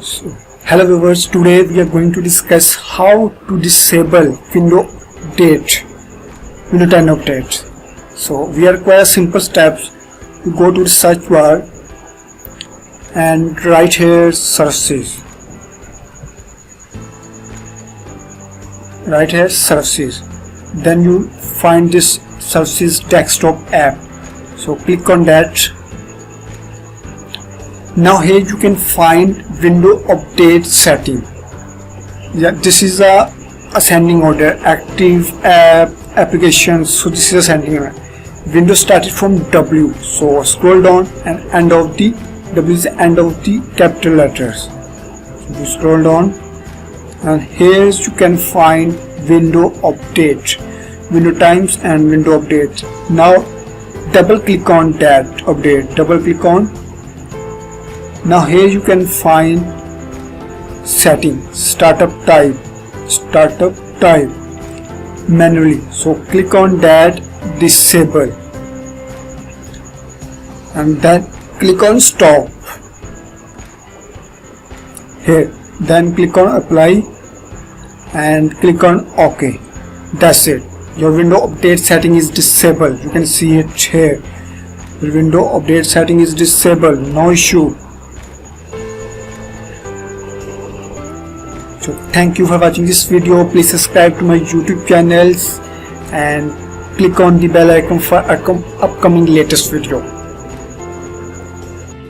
So, hello viewers, today we are going to discuss how to disable window 10 update. So we require simple steps. You go to the search bar and write here services. Write here services. Then you find this services desktop app. So click on that. Now here you can find window update setting. Yeah, this is a ascending order, active app applications. So this is ascending order. Windows started from W. So scroll down and end of the W is the end of the capital letters. So you scroll down and here you can find window update, window times and window update. Now double click on that update, double click on. Now here you can find setting, startup type manually. So click on that, disable, and then click on stop here, then click on apply and click on OK. That's it, your window update setting is disabled. You can see it here, your window update setting is disabled, no issue. So thank you for watching this video. Please subscribe to my YouTube channels and click on the bell icon for upcoming latest video.